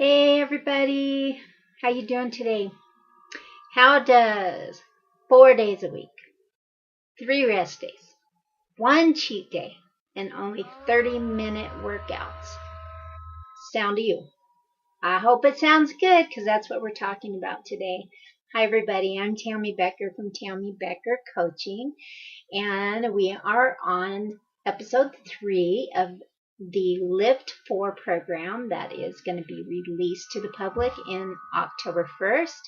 Hey everybody, how you doing today? How does 4 days a week, 3 rest days, 1 cheat day, and only 30-minute workouts sound to you? I hope it sounds good because that's what we're talking about today. Hi everybody, I'm Tammy Becker from Tammy Becker Coaching, and we are on episode 3 of the LIIFT4 program that is going to be released to the public in October 1st.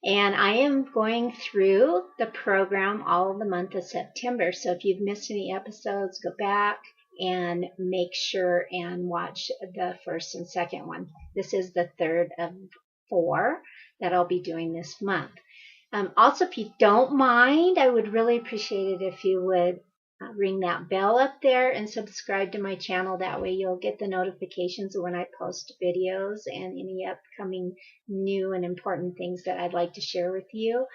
And I am going through the program all of the month of September. So if you've missed any episodes, go back and make sure and watch the first and second one. This is the third of 4 that I'll be doing this month. Also, if you don't mind, I would really appreciate it if you would ring that bell up there and subscribe to my channel. That way you'll get the notifications when I post videos and any upcoming new and important things that I'd like to share with you.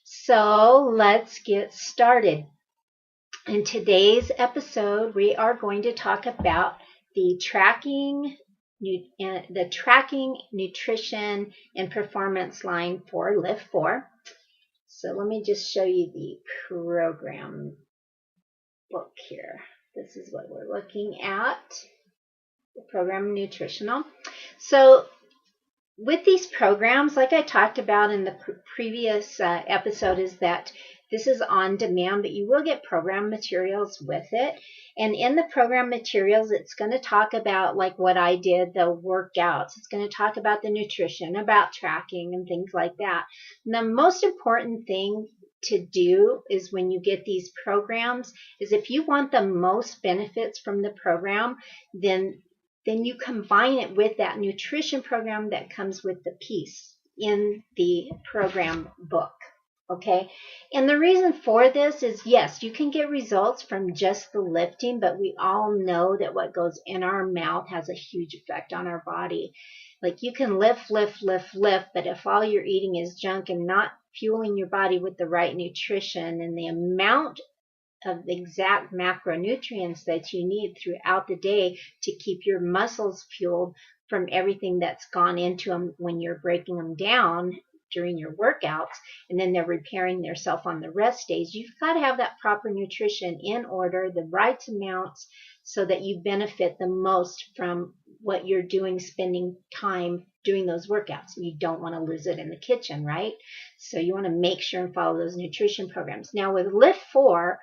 So let's get started. In today's episode, we are going to talk about the tracking, nutrition, and performance line for LIIFT4. So let me just show you the program book here. This is what we're looking at, the program nutritional. So with these programs, like I talked about in the previous episode, is that this is on demand, but you will get program materials with it. And in the program materials, it's going to talk about, like what I did, the workouts. It's going to talk about the nutrition, about tracking and things like that. And the most important thing to do is when you get these programs is if you want the most benefits from the program, then you combine it with that nutrition program that comes with the piece in the program book. Okay, and the reason for this is, yes, you can get results from just the lifting, but we all know that what goes in our mouth has a huge effect on our body. Like you can lift, but if all you're eating is junk and not fueling your body with the right nutrition and the amount of the exact macronutrients that you need throughout the day to keep your muscles fueled from everything that's gone into them when you're breaking them down during your workouts, and then they're repairing themselves on the rest days, you've got to have that proper nutrition in order, the right amounts, so that you benefit the most from what you're doing, spending time doing those workouts. You don't want to lose it in the kitchen, right? So you want to make sure and follow those nutrition programs. Now with LIIFT4,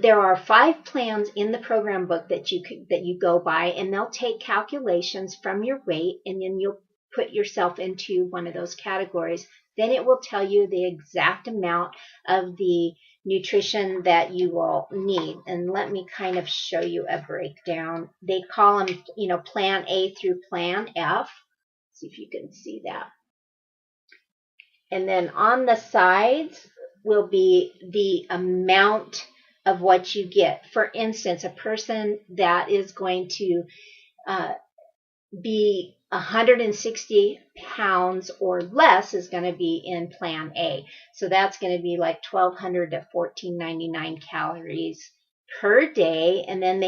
there are 5 plans in the program book that you go by, and they'll take calculations from your weight, and then you'll put yourself into one of those categories. Then it will tell you the exact amount of the nutrition that you will need. And let me kind of show you a breakdown. They call them, plan A through plan F. See if you can see that. And then on the sides will be the amount of what you get. For instance, a person that is going to be 160 pounds or less is going to be in plan A. So that's going to be like 1,200 to 1,499 calories per day. And then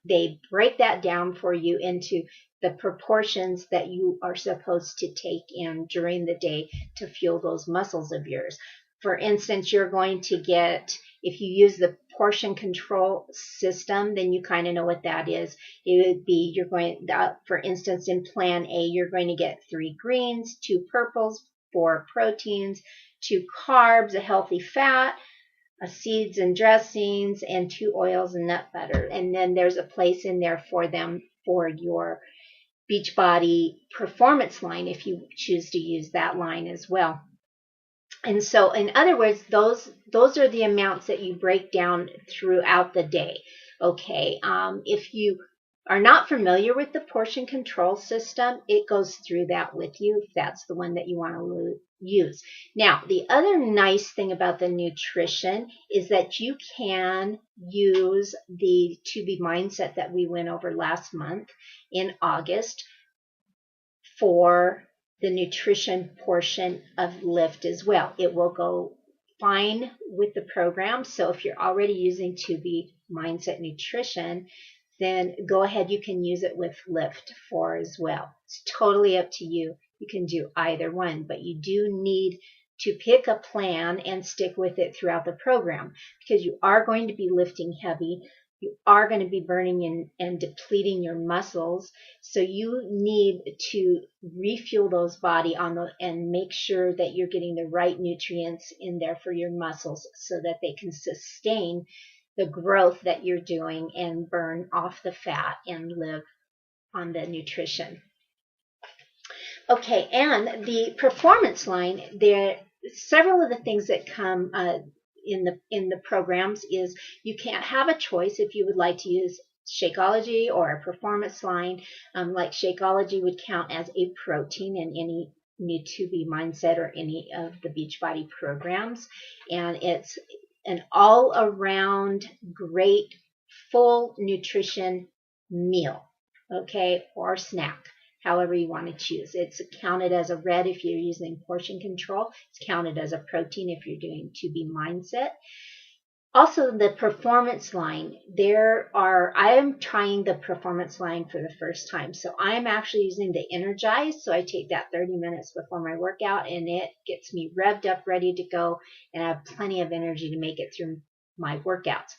they break that down for you into the proportions that you are supposed to take in during the day to fuel those muscles of yours. For instance, you're going to get, if you use the portion control system, then you kind of know what that is. It would be, for instance, in plan A, you're going to get 3 greens, 2 purples, 4 proteins, 2 carbs, a healthy fat, seeds and dressings, and 2 oils and nut butter. And then there's a place in there for them for your Beachbody performance line if you choose to use that line as well. And so, in other words, those are the amounts that you break down throughout the day. Okay, if you are not familiar with the portion control system, it goes through that with you if that's the one that you want to use. Now, the other nice thing about the nutrition is that you can use the To Be mindset that we went over last month in August for the nutrition portion of LIIFT as well. It will go fine with the program. So if you're already using To Be Mindset Nutrition, then go ahead. You can use it with LIIFT4 as well. It's totally up to you. You can do either one, but you do need to pick a plan and stick with it throughout the program, because you are going to be lifting heavy. You are going to be burning and depleting your muscles. So you need to refuel those body and make sure that you're getting the right nutrients in there for your muscles so that they can sustain the growth that you're doing and burn off the fat and live on the nutrition. Okay, and the performance line, there several of the things that come in the programs is you can't have a choice if you would like to use Shakeology or a performance line. Like Shakeology would count as a protein in any New To Be Mindset or any of the Beachbody programs, and it's an all-around great full nutrition meal, okay, or snack, however you want to choose. It's counted as a red if you're using portion control. It's counted as a protein if you're doing To Be Mindset. Also, the performance line, I am trying the performance line for the first time. So I'm actually using the Energize. So I take that 30 minutes before my workout, and it gets me revved up, ready to go, and I have plenty of energy to make it through my workouts.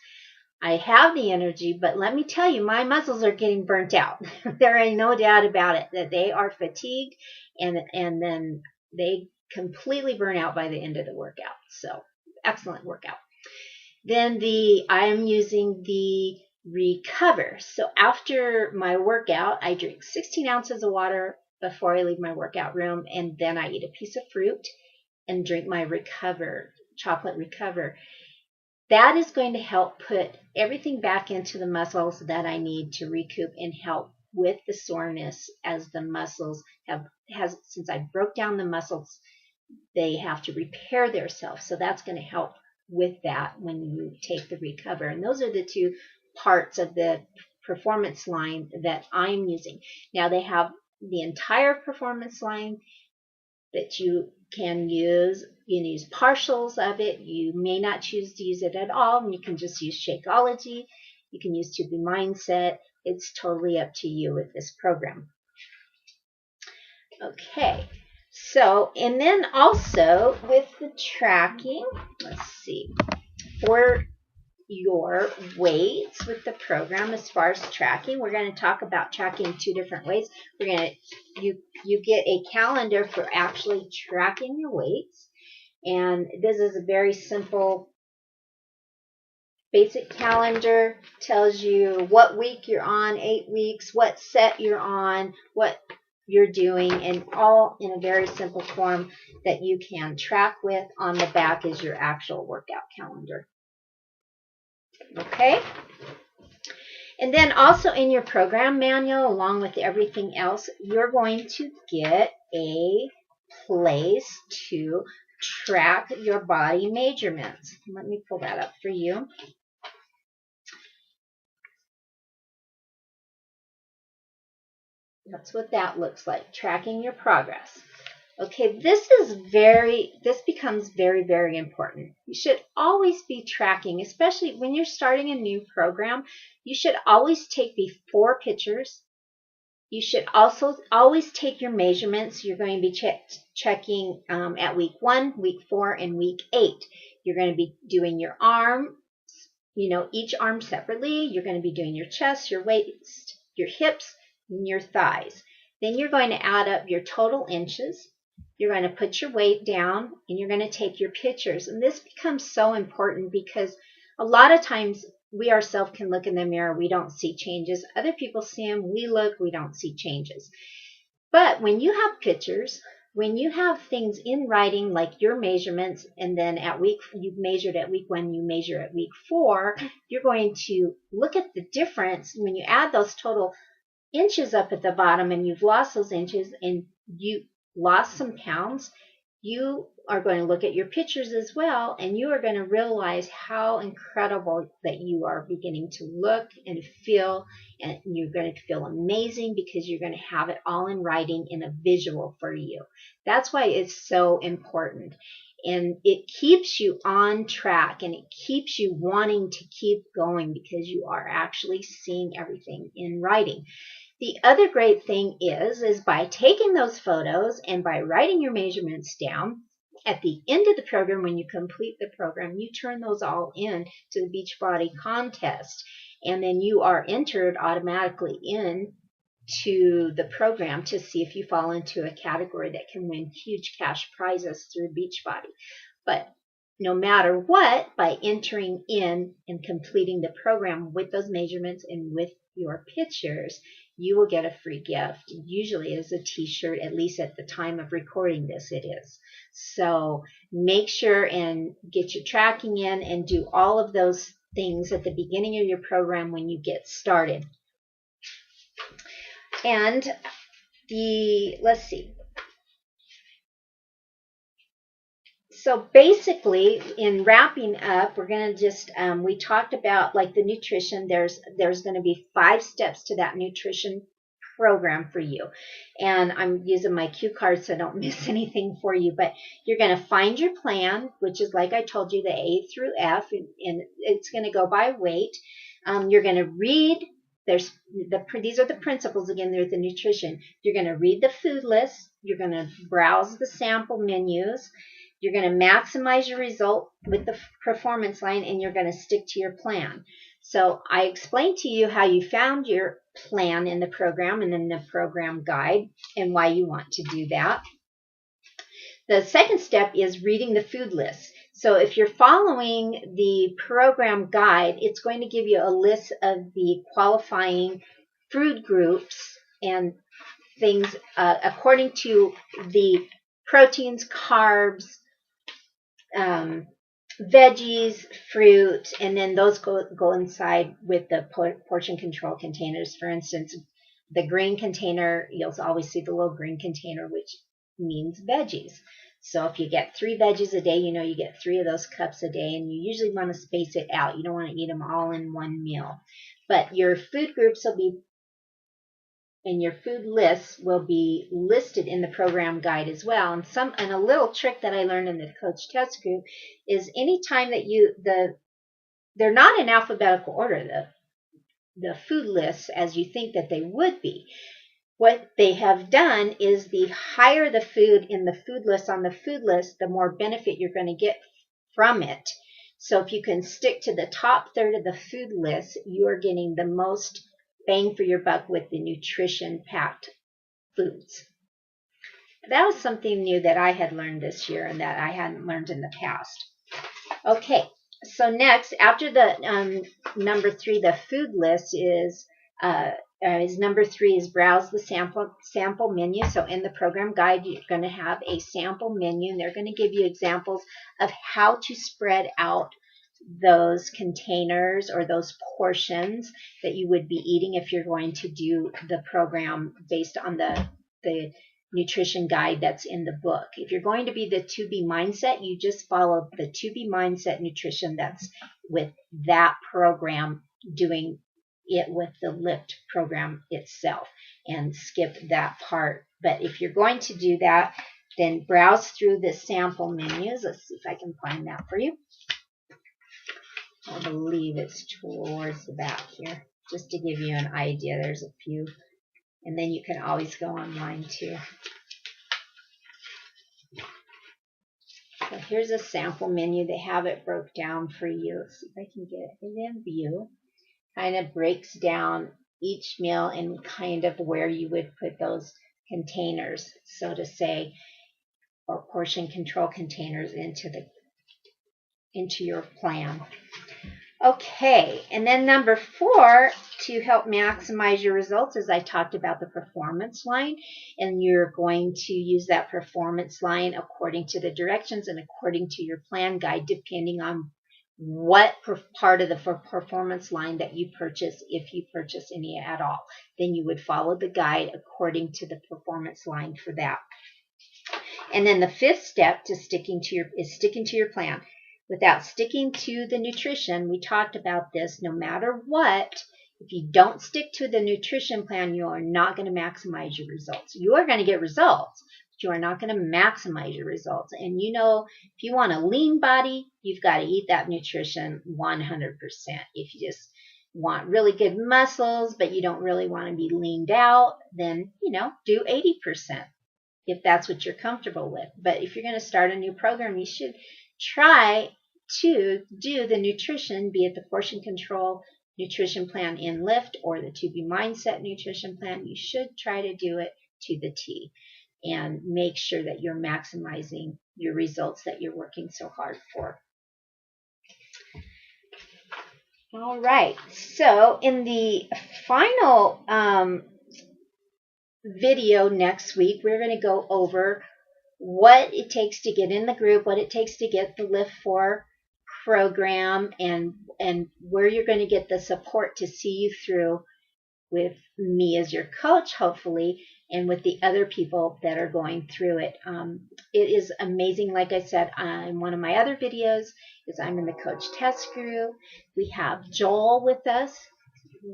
I have the energy, but let me tell you, my muscles are getting burnt out. There ain't no doubt about it, that they are fatigued, and then they completely burn out by the end of the workout. So excellent workout. Then I'm using the Recover. So after my workout, I drink 16 ounces of water before I leave my workout room, and then I eat a piece of fruit and drink my chocolate Recover. That is going to help put everything back into the muscles that I need to recoup and help with the soreness, as the muscles since I broke down the muscles, they have to repair themselves. So that's going to help with that when you take the Recover. And those are the two parts of the performance line that I'm using. Now they have the entire performance line that you can use. You can use partials of it. You may not choose to use it at all, and you can just use Shakeology. You can use To Be Mindset. It's totally up to you with this program. Okay, so, and then also with the tracking, let's see, for your weights with the program, as far as tracking, we're going to talk about tracking two different ways. We're going to, you get a calendar for actually tracking your weights, and this is a very simple basic calendar. Tells you what week you're on, 8 weeks, what set you're on, what you're doing, and all in a very simple form that you can track with. On the back is your actual workout calendar. Okay, and then also in your program manual, along with everything else, you're going to get a place to track your body measurements. Let me pull that up for you. That's what that looks like, tracking your progress. Okay, this becomes very, very important. You should always be tracking, especially when you're starting a new program. You should always take before pictures. You should also always take your measurements. You're going to be checking at week 1, week 4, and week 8. You're going to be doing your arm, each arm separately. You're going to be doing your chest, your waist, your hips, and your thighs. Then you're going to add up your total inches. You're going to put your weight down, and you're going to take your pictures. And this becomes so important because a lot of times we ourselves can look in the mirror. We don't see changes. Other people see them. We look. We don't see changes. But when you have pictures, when you have things in writing, like your measurements, and then you've measured at week 1, you measure at week 4, you're going to look at the difference when you add those total inches up at the bottom, and you've lost those inches and you lost some pounds. You are going to look at your pictures as well, and you are going to realize how incredible that you are beginning to look and feel, and you're going to feel amazing because you're going to have it all in writing in a visual for you. That's why it's so important. And it keeps you on track, and it keeps you wanting to keep going because you are actually seeing everything in writing. The other great thing is by taking those photos and by writing your measurements down, at the end of the program, when you complete the program, you turn those all in to the Beachbody contest, and then you are entered automatically in to the program to see if you fall into a category that can win huge cash prizes through Beachbody. But no matter what, by entering in and completing the program with those measurements and with your pictures, you will get a free gift. Usually it is a t-shirt, at least at the time of recording this it is. So make sure and get your tracking in and do all of those things at the beginning of your program when you get started. And let's see. So basically, in wrapping up, we're going to just, we talked about like the nutrition. There's going to be 5 steps to that nutrition program for you. And I'm using my cue cards so I don't miss anything for you. But you're going to find your plan, which is like I told you, the A through F, and it's going to go by weight. You're going to read. These are the principles again. There's the nutrition. You're going to read the food list. You're going to browse the sample menus. You're going to maximize your result with the performance line, and you're going to stick to your plan. So I explained to you how you found your plan in the program and in the program guide and why you want to do that. The second step is reading the food list. So if you're following the program guide, it's going to give you a list of the qualifying food groups and things according to the proteins, carbs, veggies, fruit, and then those go inside with the portion control containers. For instance, the green container, you'll always see the little green container, which means veggies. So if you get 3 veggies a day, you know you get 3 of those cups a day, and you usually want to space it out. You don't want to eat them all in one meal. But your food groups will be, and your food lists will be listed in the program guide as well. And a little trick that I learned in the coach test group is anytime that they're not in alphabetical order, the food lists as you think that they would be. What they have done is the higher the food in the food list on the food list, the more benefit you're going to get from it. So if you can stick to the top third of the food list, you are getting the most bang for your buck with the nutrition-packed foods. That was something new that I had learned this year and that I hadn't learned in the past. Okay, so next, after the number 3, the food list is number 3 is browse the sample menu. So in the program guide, you're going to have a sample menu, and they're going to give you examples of how to spread out those containers or those portions that you would be eating if you're going to do the program based on the nutrition guide that's in the book. If you're going to be the 2B mindset, you just follow the 2B mindset nutrition that's with that program, doing it with the LIIFT program itself, and skip that part. But if you're going to do that, then browse through the sample menus. Let's see if I can find that for you. I believe it's towards the back here, just to give you an idea. There's a few, and then you can always go online too. So here's a sample menu. They have it broke down for you. Let's see if I can get it in view. Kind of breaks down each meal and kind of where you would put those containers, so to say, or portion control containers into your plan. Okay, and then number 4, to help maximize your results, as I talked about the performance line, and you're going to use that performance line according to the directions and according to your plan guide, depending on what part of the performance line that you purchase, if you purchase any at all. Then you would follow the guide according to the performance line for that. And then the 5th step to sticking to your plan. Without sticking to the nutrition, we talked about this, no matter what, if you don't stick to the nutrition plan, you are not going to maximize your results. You are going to get results, you are not going to maximize your results. And you know, if you want a lean body, you've got to eat that nutrition 100%. If you just want really good muscles, but you don't really want to be leaned out, then, you know, do 80% if that's what you're comfortable with. But if you're going to start a new program, you should try to do the nutrition, be it the portion control nutrition plan in LIIFT or the 2B Mindset nutrition plan. You should try to do it to the T and make sure that you're maximizing your results that you're working so hard for. All right, so in the final video next week, we're going to go over what it takes to get in the group, what it takes to get the LIIFT4 program, and where you're going to get the support to see you through with me as your coach, hopefully, and with the other people that are going through it. It is amazing. Like I said in one of my other videos, is I'm in the coach test group. We have Joel with us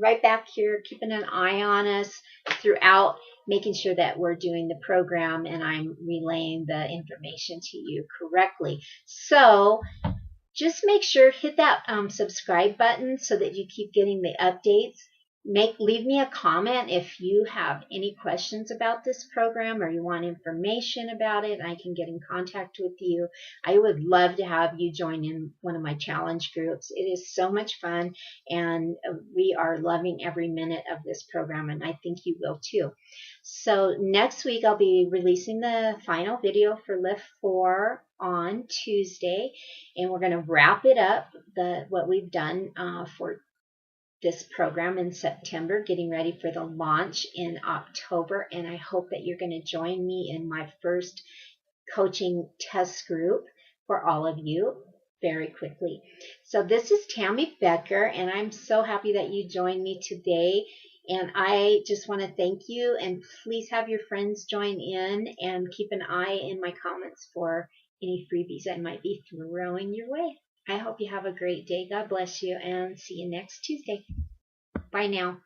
right back here, keeping an eye on us throughout, making sure that we're doing the program and I'm relaying the information to you correctly. So just make sure, hit that subscribe button so that you keep getting the updates. Leave me a comment if you have any questions about this program or you want information about it. I can get in contact with you. I would love to have you join in one of my challenge groups. It is so much fun, and we are loving every minute of this program, and I think you will too. So next week I'll be releasing the final video for LIIFT4 on Tuesday, and we're going to wrap it up, what we've done for this program in September, getting ready for the launch in October. And I hope that you're going to join me in my first coaching test group for all of you very quickly. So this is Tammy Becker, and I'm so happy that you joined me today. And I just want to thank you, and please have your friends join in and keep an eye in my comments for any freebies I might be throwing your way. I hope you have a great day. God bless you, and see you next Tuesday. Bye now.